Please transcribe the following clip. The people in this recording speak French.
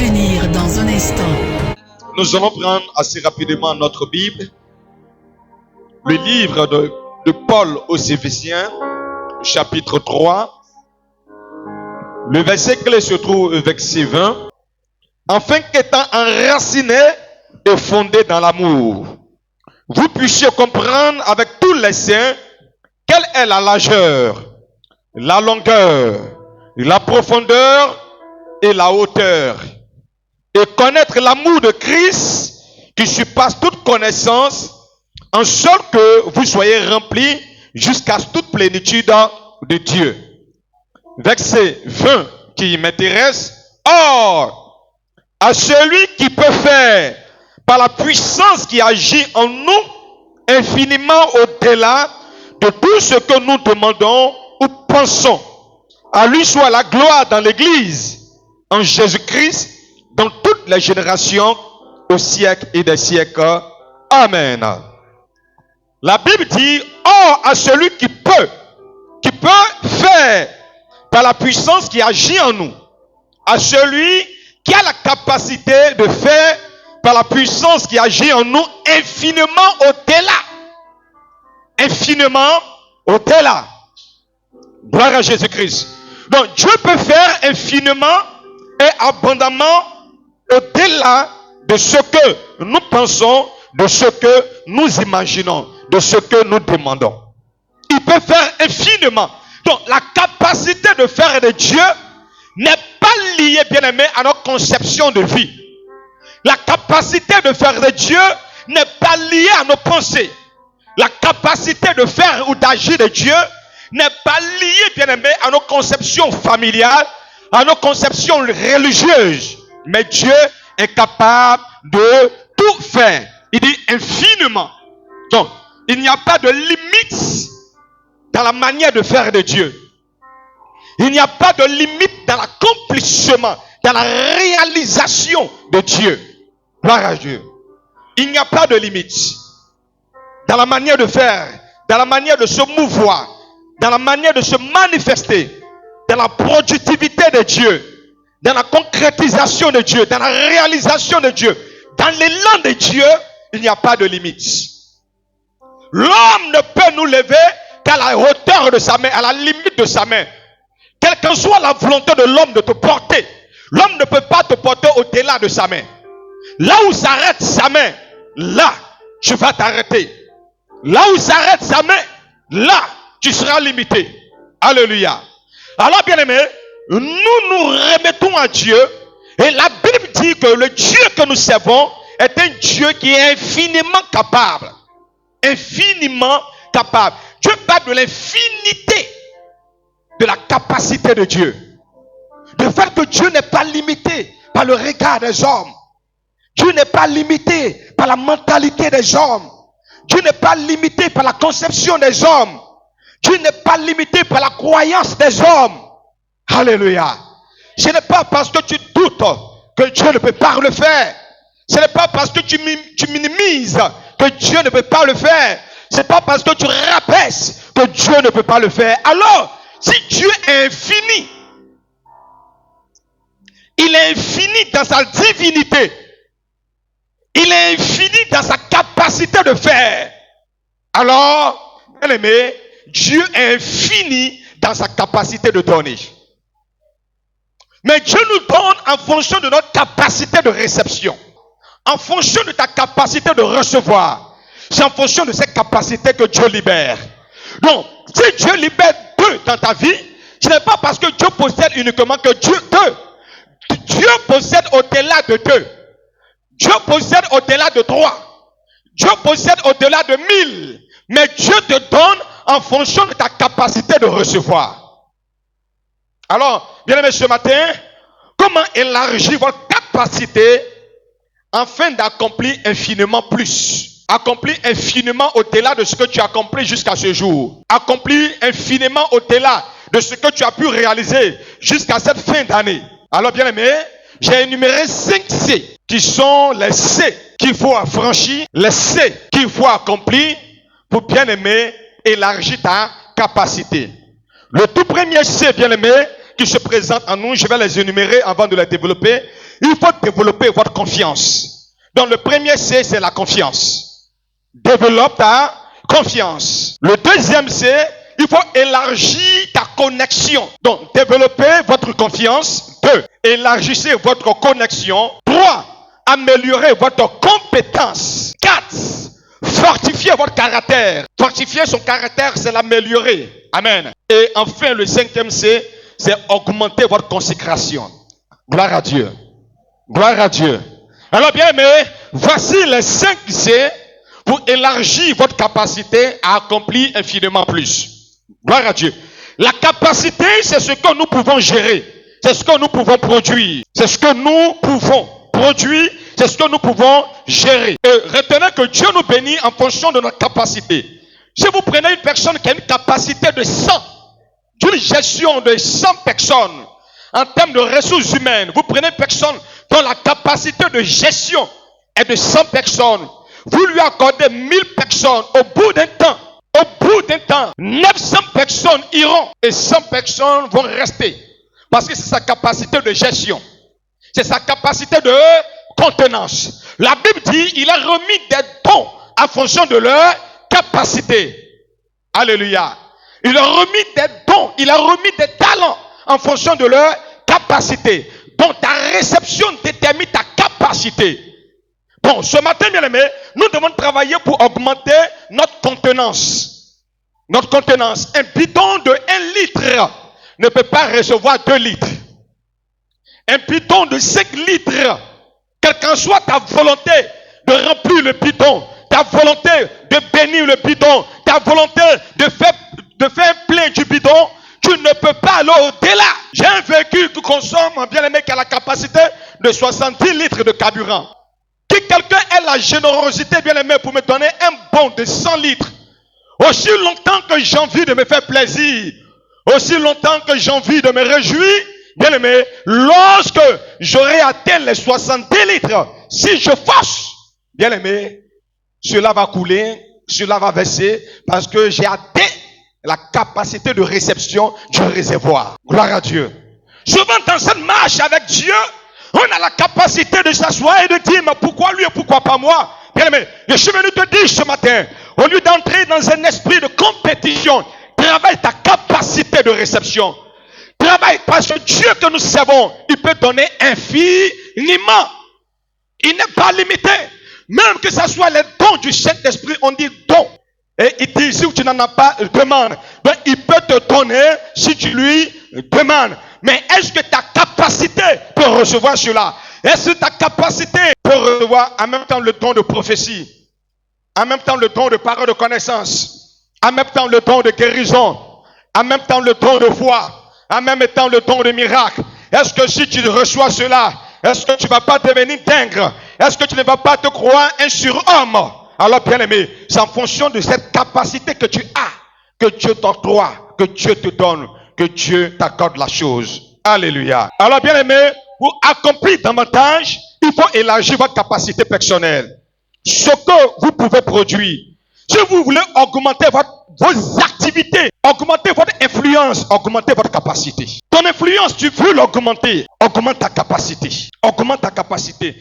revenir dans un instant. Nous allons prendre assez rapidement notre Bible, le livre de Paul aux Éphésiens, chapitre 3. Le verset clé se trouve au verset 20. Afin qu'étant enracinés et fondés dans l'amour, vous puissiez comprendre avec tous les saints quelle est la largeur, la longueur, la profondeur et la hauteur, et connaître l'amour de Christ qui surpasse toute connaissance, en sorte que vous soyez remplis jusqu'à toute plénitude de Dieu. Verset 20 qui m'intéresse. Or, à celui qui peut faire par la puissance qui agit en nous infiniment au-delà de tout ce que nous demandons ou pensons, à lui soit la gloire dans l'Église, en Jésus-Christ, dans toutes les générations, au siècle et des siècles. Amen. La Bible dit, or à celui qui peut faire par la puissance qui agit en nous, à celui qui a la capacité de faire par la puissance qui agit en nous infiniment au-delà. Infiniment au-delà. Gloire à Jésus-Christ. Donc Dieu peut faire infiniment et abondamment au-delà de ce que nous pensons, de ce que nous imaginons, de ce que nous demandons. Il peut faire infiniment. Donc la capacité de faire de Dieu n'est pas liée, bien aimé, à notre conception de vie. La capacité de faire de Dieu n'est pas liée à nos pensées. La capacité de faire ou d'agir de Dieu n'est pas liée, bien aimé, à nos conceptions familiales, à nos conceptions religieuses. Mais Dieu est capable de tout faire. Il dit infiniment. Donc, il n'y a pas de limite dans la manière de faire de Dieu. Il n'y a pas de limite dans l'accomplissement, dans la réalisation de Dieu. Gloire à Dieu. Il n'y a pas de limite dans la manière de faire, dans la manière de se mouvoir, dans la manière de se manifester, dans la productivité de Dieu, dans la concrétisation de Dieu, dans la réalisation de Dieu, dans l'élan de Dieu, il n'y a pas de limite. L'homme ne peut nous lever qu'à la hauteur de sa main, à la limite de sa main. Quelle que soit la volonté de l'homme de te porter, l'homme ne peut pas te porter au-delà de sa main. Là où s'arrête sa main, là, tu vas t'arrêter. Là où s'arrête sa main, là, tu seras limité. Alléluia. Alors, bien aimé, nous nous remettons à Dieu. Et la Bible dit que le Dieu que nous servons est un Dieu qui est infiniment capable. Infiniment capable. Dieu parle de l'infinité de la capacité de Dieu. De fait que Dieu n'est pas limité par le regard des hommes. Dieu n'est pas limité par la mentalité des hommes. Dieu n'est pas limité par la conception des hommes. Dieu n'est pas limité par la croyance des hommes. Alléluia. Ce n'est pas parce que tu doutes que Dieu ne peut pas le faire. Ce n'est pas parce que tu minimises que Dieu ne peut pas le faire. Ce n'est pas parce que tu rabaisses que Dieu ne peut pas le faire. Alors, si Dieu est infini, il est infini dans sa divinité. Il est infini dans sa capacité de faire. Alors, bien aimé, Dieu est infini dans sa capacité de donner. Mais Dieu nous donne en fonction de notre capacité de réception. En fonction de ta capacité de recevoir. C'est en fonction de cette capacité que Dieu libère. Donc, si Dieu libère 2 dans ta vie, ce n'est pas parce que Dieu possède uniquement que Dieu 2. Dieu possède au-delà de 2. Dieu possède au-delà de 3. Dieu possède au-delà de 1000. Mais Dieu te donne en fonction de ta capacité de recevoir. Alors, bien aimé, ce matin, comment élargir votre capacité afin d'accomplir infiniment plus? Accomplir infiniment au-delà de ce que tu as accompli jusqu'à ce jour. Accomplir infiniment au-delà de ce que tu as pu réaliser jusqu'à cette fin d'année. Alors, bien aimé, j'ai énuméré 5 C qui sont les C qu'il faut affranchir, les C qu'il faut accomplir pour, bien aimé, élargir ta capacité. Le tout premier C, bien aimé, qui se présente en nous, je vais les énumérer avant de les développer. il faut développer votre confiance. Donc le premier C, c'est la confiance. Développe ta confiance. Le deuxième C, il faut élargir ta connexion. Donc développez votre confiance. 2, élargissez votre connexion. 3, améliorez votre compétence. 4, fortifiez votre caractère. Fortifier son caractère, c'est l'améliorer. Amen. Et enfin, le 5e C, c'est augmenter votre consécration. Gloire à Dieu. Gloire à Dieu. Alors bien aimé, voici les 5 C pour élargir votre capacité à accomplir infiniment plus. Gloire à Dieu. La capacité, c'est ce que nous pouvons gérer. C'est ce que nous pouvons produire. C'est ce que nous pouvons produire. C'est ce que nous pouvons gérer. Et retenez que Dieu nous bénit en fonction de notre capacité. Si vous prenez une personne qui a une capacité de 100, d'une gestion de 100 personnes, en termes de ressources humaines, vous prenez une personne dont la capacité de gestion est de 100 personnes, vous lui accordez 1000 personnes, au bout d'un temps, 900 personnes iront et 100 personnes vont rester. Parce que c'est sa capacité de gestion. C'est sa capacité de contenance. La Bible dit, il a remis des dons en fonction de leur capacité. Alléluia. Il a remis des dons, il a remis des talents en fonction de leur capacité. Donc ta réception détermine ta capacité. Bon, ce matin, bien aimé, nous devons travailler pour augmenter notre contenance. Notre contenance. Un bidon de 1 litre ne peut pas recevoir 2 litres. Un bidon de 5 litres, quelle qu'en soit ta volonté de remplir le bidon, ta volonté de bénir le bidon, ta volonté de faire plein du bidon, tu ne peux pas aller au-delà. J'ai un véhicule qui consomme, bien aimé, qui a la capacité de 70 litres de carburant. Que quelqu'un ait la générosité, bien aimé, pour me donner un bon de 100 litres, aussi longtemps que j'ai envie de me faire plaisir, aussi longtemps que j'ai envie de me réjouir, bien aimé, lorsque j'aurai atteint les 70 litres, si je force, bien aimé, cela va couler, cela va verser, parce que j'ai atteint la capacité de réception du réservoir. Gloire à Dieu. Souvent dans cette marche avec Dieu, on a la capacité de s'asseoir et de dire, mais pourquoi lui et pourquoi pas moi? Bien aimé, je suis venu te dire ce matin, au lieu d'entrer dans un esprit de compétition, travaille ta capacité de réception. Travaille parce que Dieu que nous servons, il peut donner infiniment. Il n'est pas limité. Même que ce soit les dons du Saint-Esprit, on dit don. Et il dit, si tu n'en as pas, demande. Donc il peut te donner si tu lui demandes. Mais est-ce que ta capacité peut recevoir cela? Est-ce que ta capacité peut recevoir en même temps le don de prophétie, en même temps le don de parole de connaissance, en même temps le don de guérison, en même temps le don de foi, en même temps le don de miracle? Est-ce que si tu reçois cela, est-ce que tu ne vas pas devenir dingue? Est-ce que tu ne vas pas te croire un surhomme? Alors bien aimé, c'est en fonction de cette capacité que tu as, que Dieu t'octroie, que Dieu te donne, que Dieu t'accorde la chose. Alléluia. Alors bien aimé, pour accomplir davantage, il faut élargir votre capacité personnelle. Ce que vous pouvez produire. Si vous voulez augmenter vos activités, augmenter votre influence, augmenter votre capacité. Ton influence, tu veux l'augmenter, augmente ta capacité. Augmente ta capacité.